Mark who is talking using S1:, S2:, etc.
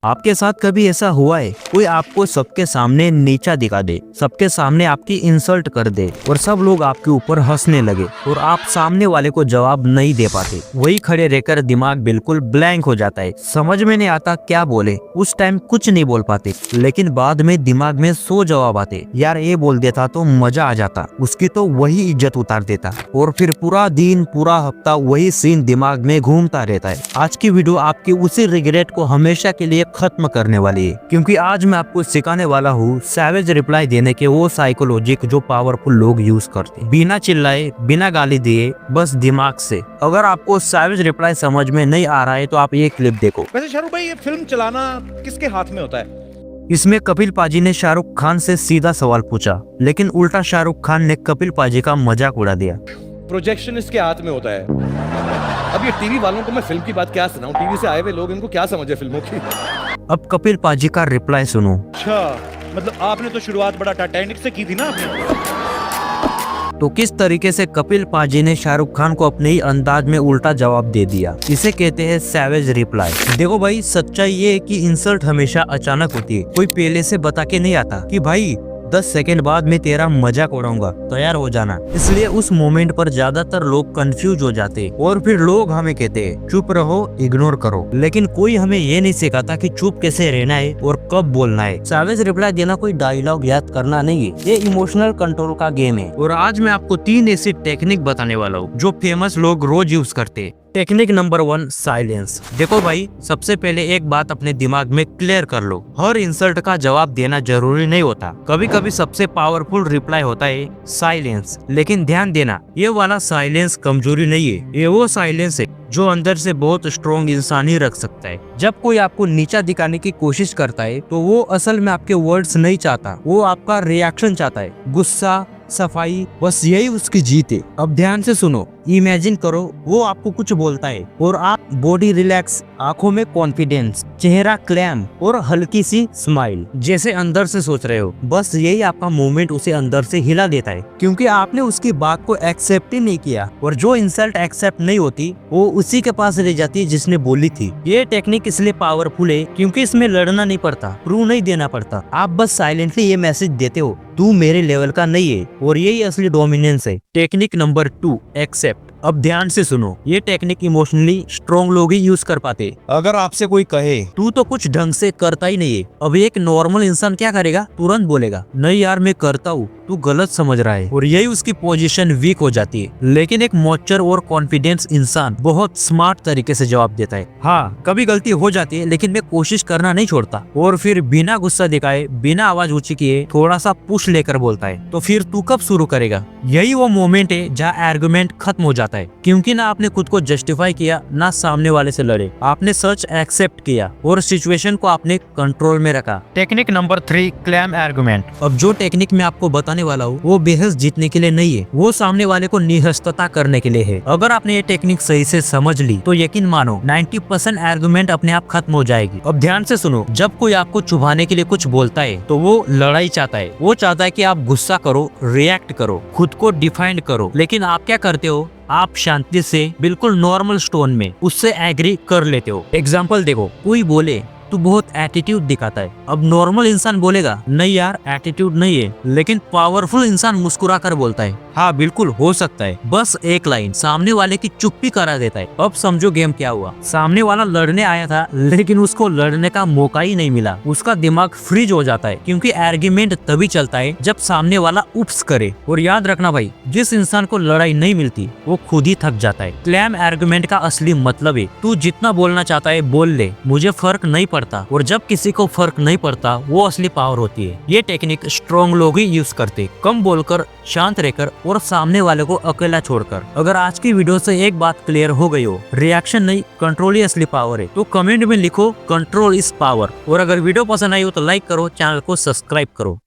S1: आपके साथ कभी ऐसा हुआ है कोई आपको सबके सामने नीचा दिखा दे, सबके सामने आपकी इंसल्ट कर दे और सब लोग आपके ऊपर हंसने लगे और आप सामने वाले को जवाब नहीं दे पाते। वही खड़े रहकर दिमाग बिल्कुल ब्लैंक हो जाता है, समझ में नहीं आता क्या बोले। उस टाइम कुछ नहीं बोल पाते, लेकिन बाद में दिमाग में 100 जवाब आते। यार ये बोल देता तो मजा आ जाता, उसकी तो वही इज्जत उतार देता। और फिर पूरा दिन पूरा हफ्ता वही सीन दिमाग में घूमता रहता है। आज की वीडियो आपकी उसी रिग्रेट को हमेशा के लिए खत्म करने वाली है, क्योंकि आज मैं आपको सिखाने वाला हूँ सैवेज रिप्लाई देने के वो साइकोलॉजी जो पावरफुल लोग यूज करते हैं, बिना चिल्लाए बिना गाली दिए, बस दिमाग से। अगर आपको सैवेज रिप्लाई समझ में नहीं आ रहा है तो आप ये क्लिप देखो।
S2: वैसे शाहरुख भाई, ये फिल्म चलाना किसके हाथ में होता है?
S1: इसमें कपिल पाजी ने शाहरुख खान से सीधा सवाल पूछा, लेकिन उल्टा शाहरुख खान ने कपिल पाजी का मजाक उड़ा दिया।
S2: प्रोजेक्शन इसके हाथ में होता है। अब ये टीवी वालों को मैं फिल्म की बात क्या सुनाऊं? टीवी से आए हुए लोग, इनको क्या समझ है फिल्मों की?
S1: अब कपिल पाजी का रिप्लाई सुनो।
S2: अच्छा, मतलब आपने तो शुरुआत बड़ा टाइटैनिक से की थी ना आपने?
S1: तो किस तरीके से कपिल पाजी ने शाहरुख खान को अपने ही अंदाज में उल्टा जवाब दे दिया, इसे कहते हैं सैवेज रिप्लाई। देखो भाई, सच्चाई ये है कि इंसल्ट हमेशा अचानक होती है, कोई पहले से बता के नहीं आता कि भाई 10 सेकंड बाद मैं तेरा मजाक उड़ाऊंगा, तैयार हो जाना। इसलिए उस मोमेंट पर ज्यादातर लोग कंफ्यूज हो जाते हैं और फिर लोग हमें कहते हैं चुप रहो, इग्नोर करो। लेकिन कोई हमें ये नहीं सिखाता कि चुप कैसे रहना है और कब बोलना है। सैवेज रिप्लाई देना कोई डायलॉग याद करना नहीं है, ये इमोशनल कंट्रोल का गेम है। और आज मैं आपको 3 ऐसी टेक्निक बताने वाला हूँ जो फेमस लोग रोज यूज करते हैं। Technique number 1, silence. देखो भाई, सबसे पहले एक बात अपने दिमाग में क्लियर कर लो, हर इंसल्ट का जवाब देना जरूरी नहीं होता। कभी कभी सबसे पावरफुल रिप्लाई होता है साइलेंस। लेकिन ध्यान देना, ये वाला साइलेंस कमजोरी नहीं है, ये वो साइलेंस है जो अंदर से बहुत स्ट्रॉन्ग इंसान ही रख सकता है। जब कोई आपको नीचा दिखाने की कोशिश करता है तो वो असल में आपके वर्ड्स नहीं चाहता, वो आपका रिएक्शन चाहता है। गुस्सा, सफाई, बस यही उसकी जीत है। अब ध्यान से सुनो, इमेजिन करो वो आपको कुछ बोलता है और आप बॉडी रिलैक्स, आंखों में कॉन्फिडेंस, चेहरा क्लैम और हल्की सी स्माइल, जैसे अंदर से सोच रहे हो। बस यही आपका मोमेंट उसे अंदर से हिला देता है, क्योंकि आपने उसकी बात को एक्सेप्ट ही नहीं किया। और जो इंसल्ट एक्सेप्ट नहीं होती वो उसी के पास रह जाती है जिसने बोली थी। ये टेक्निक इसलिए पावरफुल है क्योंकि इसमें लड़ना नहीं पड़ता, प्रूव नहीं देना पड़ता। आप बस साइलेंटली ये मैसेज देते हो, तू मेरे लेवल का नहीं है, और यही असली डोमिनेंस है। Technique number 2, accept. अब ध्यान से सुनो, ये टेक्निक इमोशनली स्ट्रॉन्ग लोग ही यूज कर पाते। अगर आपसे कोई कहे तू तो कुछ ढंग से करता ही नहीं है, अब एक नॉर्मल इंसान क्या करेगा? तुरंत बोलेगा नहीं यार मैं करता हूँ, तू गलत समझ रहा है, और यही उसकी पोजीशन वीक हो जाती है। लेकिन एक मैच्योर और कॉन्फिडेंस इंसान बहुत स्मार्ट तरीके से जवाब देता है, हाँ कभी गलती हो जाती है लेकिन मैं कोशिश करना नहीं छोड़ता। और फिर बिना गुस्सा दिखाए, बिना आवाज ऊंची किए, थोड़ा सा पुश लेकर बोलता है, तो फिर तू कब शुरू करेगा? यही वो मोमेंट है जहाँ आर्गुमेंट खत्म हो जाता है, क्योंकि ना आपने खुद को जस्टिफाई किया, ना सामने वाले से लड़े, आपने सच एक्सेप्ट किया और सिचुएशन को आपने कंट्रोल में रखा। Technique number 3, calm argument. अब जो टेक्निक मैं आपको बताने वाला हूँ वो बेहस जीतने के लिए नहीं है, वो सामने वाले को निहस्तता करने के लिए है। अगर आपने ये टेक्निक सही से समझ ली तो यकीन मानो 90% आर्गुमेंट अपने आप खत्म हो जाएगी। अब ध्यान से सुनो, जब कोई आपको चुभाने के लिए कुछ बोलता है तो वो लड़ाई चाहता है, वो चाहता है कि आप गुस्सा करो, रिएक्ट करो, खुद को डिफाइंड करो। लेकिन आप क्या करते हो? आप शांति से बिल्कुल नॉर्मल टोन में उससे एग्री कर लेते हो। एग्जाम्पल देखो, कोई बोले तू बहुत एटीट्यूड दिखाता है। अब नॉर्मल इंसान बोलेगा नहीं यार एटीट्यूड नहीं है, लेकिन पावरफुल इंसान मुस्कुरा कर बोलता है हाँ बिल्कुल हो सकता है। बस एक लाइन सामने वाले की चुप्पी करा देता है। अब समझो गेम क्या हुआ, सामने वाला लड़ने आया था लेकिन उसको लड़ने का मौका ही नहीं मिला, उसका दिमाग फ्रीज हो जाता है, क्योंकि आर्ग्यूमेंट तभी चलता है जब सामने वाला उप्स करे। और याद रखना भाई, जिस इंसान को लड़ाई नहीं मिलती वो खुद ही थक जाता है। क्लैम आर्ग्यूमेंट का असली मतलब है तू जितना बोलना चाहता है बोल ले, मुझे फर्क नहीं पड़ता। और जब किसी को फर्क नहीं पड़ता वो असली पावर होती है। ये टेक्निक स्ट्रॉन्ग लोग ही यूज करते, कम बोलकर, शांत रहकर और सामने वाले को अकेला छोड़कर। अगर आज की वीडियो से एक बात क्लियर हो गई हो, रिएक्शन नहीं कंट्रोल ही असली पावर है, तो कमेंट में लिखो कंट्रोल इज पावर। और अगर वीडियो पसंद आई हो तो लाइक करो, चैनल को सब्सक्राइब करो।